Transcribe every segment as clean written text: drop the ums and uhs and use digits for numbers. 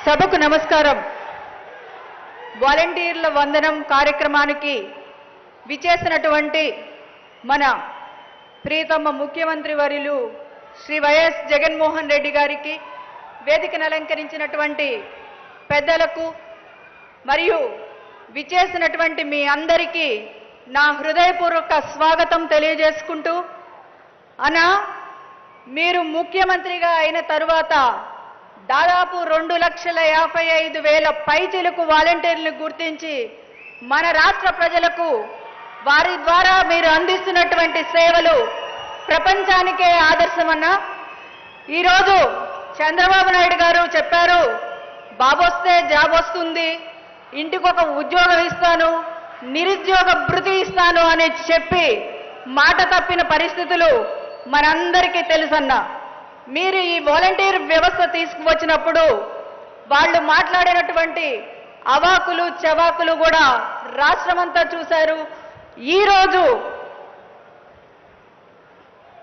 సభకు నమస్కారం. వాలంటీర్ల వందనం కార్యక్రమానికి విచేసినటువంటి మన ప్రియతమ ముఖ్యమంత్రి వర్యులు శ్రీ వైఎస్ జగన్మోహన్ రెడ్డి గారికి, వేదికను అలంకరించినటువంటి పెద్దలకు మరియు విచేసినటువంటి మీ అందరికీ నా హృదయపూర్వక స్వాగతం తెలియజేసుకుంటూ, అన్నా మీరు ముఖ్యమంత్రిగా అయిన తరువాత దాదాపు 2,55,000 పైచిలకు వాలంటీర్లను గుర్తించి మన రాష్ట్ర ప్రజలకు వారి ద్వారా మీరు అందిస్తున్నటువంటి సేవలు ప్రపంచానికే ఆదర్శమన్నా. ఈరోజు చంద్రబాబు నాయుడు గారు చెప్పారు, బాబొస్తే జాబ్ వస్తుంది, ఇంటికొక ఉద్యోగం ఇస్తాను, నిరుద్యోగ భృతి ఇస్తాను అని చెప్పి మాట తప్పిన పరిస్థితులు మనందరికీ తెలుసన్నా. మీరు ఈ వాలంటీర్ వ్యవస్థ తీసుకువచ్చినప్పుడు వాళ్ళు మాట్లాడినటువంటి అవాకులు చవాకులు కూడా రాష్ట్రమంతా చూశారు. ఈరోజు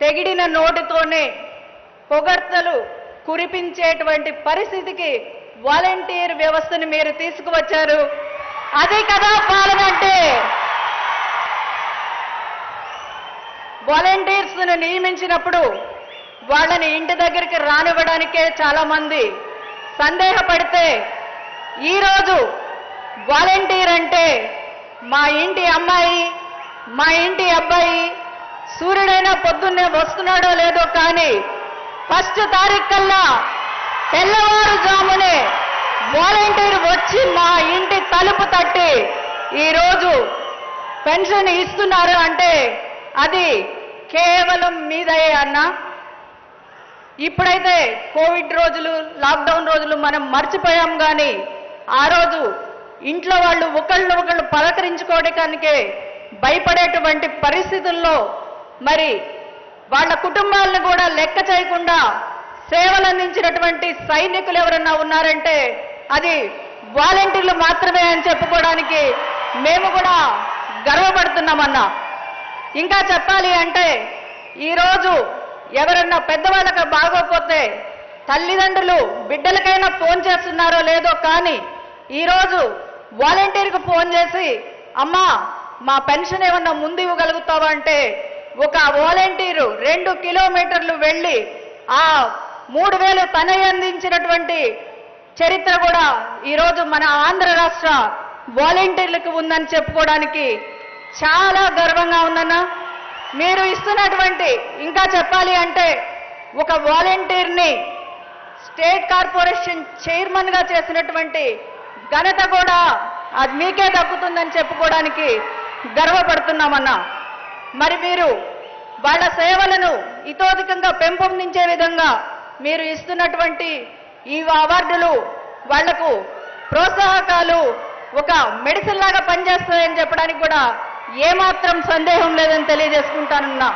తెగిడిన నోటితోనే పొగడ్తలు కురిపించేటువంటి పరిస్థితికి వాలంటీర్ వ్యవస్థను మీరు తీసుకువచ్చారు. అదే కదా పాలన అంటే. వాలంటీర్స్ను నియమించినప్పుడు వాళ్ళని ఇంటి దగ్గరికి రానివ్వడానికే చాలా మంది సందేహపడితే, ఈరోజు వాలంటీర్ అంటే మా ఇంటి అమ్మాయి, మా ఇంటి అబ్బాయి సూర్యుడైనా పొద్దున్నే వస్తున్నాడో లేదో కానీ ఫస్ట్ తారీఖు కల్లా తెల్లవారుజామునే వాలంటీర్ వచ్చి మా ఇంటి తలుపు తట్టి ఈరోజు పెన్షన్ ఇస్తున్నారు అంటే అది కేవలం మీదయే అన్నా. ఇప్పుడైతే కోవిడ్ రోజులు, లాక్డౌన్ రోజులు మనం మర్చిపోయాం, కానీ ఆ రోజు ఇంట్లో వాళ్ళు ఒకళ్ళు పలకరించుకోవడానికే భయపడేటువంటి పరిస్థితుల్లో మరి వాళ్ళ కుటుంబాలను కూడా లెక్క చేయకుండా సేవలు అందించినటువంటి సైనికులు ఎవరన్నా ఉన్నారంటే అది వాలంటీర్లు మాత్రమే అని చెప్పుకోవడానికి మేము కూడా గర్వపడుతున్నామన్నా. ఇంకా చెప్పాలి అంటే ఈరోజు ఎవరన్నా పెద్దవాళ్ళకి బాగోకపోతే తల్లిదండ్రులు బిడ్డలకైనా ఫోన్ చేస్తున్నారో లేదో కానీ ఈరోజు వాలంటీర్కి ఫోన్ చేసి, అమ్మా మా పెన్షన్ ఏమన్నా ముందు ఇవ్వగలుగుతావా అంటే ఒక వాలంటీరు 2 కిలోమీటర్లు వెళ్ళి ఆ 3,000 తనయ్య అందించినటువంటి చరిత్ర కూడా ఈరోజు మన ఆంధ్ర రాష్ట్ర వాలంటీర్లకు ఉందని చెప్పుకోవడానికి చాలా గర్వంగా ఉందన్నా. మీరు ఇస్తున్నటువంటి, ఇంకా చెప్పాలి అంటే ఒక వాలంటీర్ని స్టేట్ కార్పొరేషన్ చైర్మన్గా చేసినటువంటి ఘనత కూడా అది మీకే దక్కుతుందని చెప్పుకోవడానికి గర్వపడుతున్నామన్నా. మరి మీరు వాళ్ళ సేవలను ఇతోధికంగా పెంపొందించే విధంగా మీరు ఇస్తున్నటువంటి ఈ అవార్డులు వాళ్లకు ప్రోత్సాహకాలు ఒక మెడిసిన్ లాగా పనిచేస్తాయని చెప్పడానికి కూడా ఏమాత్రం సందేహం లేదని తెలియజేసుకుంటానన్నా.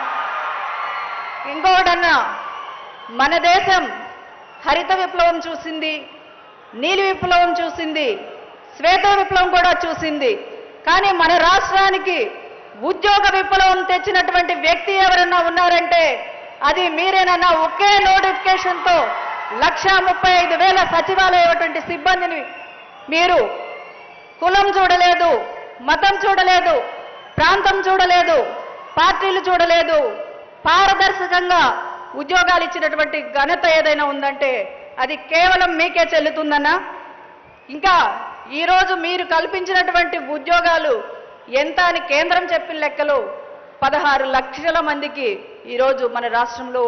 ఇంకొకటన్నా, మన దేశం హరిత విప్లవం చూసింది, నీలి విప్లవం చూసింది, శ్వేత విప్లవం కూడా చూసింది. కానీ మన రాష్ట్రానికి ఉద్యోగ విప్లవం తెచ్చినటువంటి వ్యక్తి ఎవరన్నా ఉన్నారంటే అది మీరేనన్నా. ఒకే నోటిఫికేషన్తో 1,35,000 సచివాలయటువంటి సిబ్బందిని మీరు కులం చూడలేదు, మతం చూడలేదు, ప్రాంతం చూడలేదు, పార్టీలు చూడలేదు, పారదర్శకంగా ఉద్యోగాలు ఇచ్చినటువంటి ఘనత ఏదైనా ఉందంటే అది కేవలం మీకే చెల్లుతుందన్నా. ఇంకా ఈరోజు మీరు కల్పించినటువంటి ఉద్యోగాలు ఎంత అని కేంద్రం చెప్పిన లెక్కలు 16 లక్షల మందికి ఈరోజు మన రాష్ట్రంలో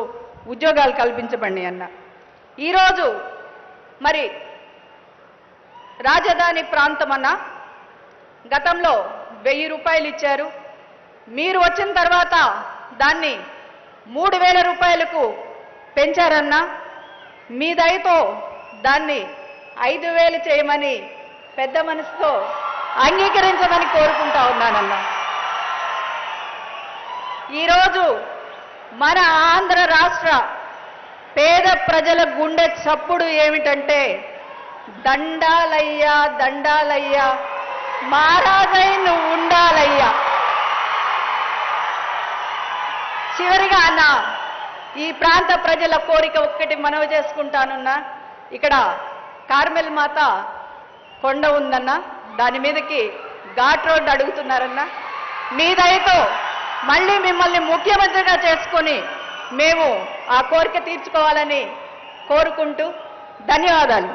ఉద్యోగాలు కల్పించబడినాయి అన్న. ఈరోజు మరి రాజధాని ప్రాంతం అన్న గతంలో 1,000 రూపాయలు ఇచ్చారు. మీరు వచ్చిన తర్వాత దాన్ని 3,000 రూపాయలకు పెంచారన్నా. మీ దయతో దాన్ని 5,000 చేయమని పెద్ద మనసుతో అంగీకరించమని కోరుకుంటా ఉన్నానన్నా. ఈరోజు మన ఆంధ్ర రాష్ట్ర పేద ప్రజల గుండె చప్పుడు ఏమిటంటే దండాలయ్యా దండాలయ్యా మహారాజై నువ్వు ఉండాలయ్యా. చివరిగా అన్న ఈ ప్రాంత ప్రజల కోరిక ఒక్కటి మనవి చేసుకుంటానున్నా. ఇక్కడ కార్మెల్ మాత కొండ ఉందన్న, దాని మీదకి ఘాట్ రోడ్ అడుగుతున్నారన్న. మీ దయతో మళ్ళీ మిమ్మల్ని ముఖ్యమంత్రిగా చేసుకొని మేము ఆ కోరిక తీర్చుకోవాలని కోరుకుంటూ ధన్యవాదాలు.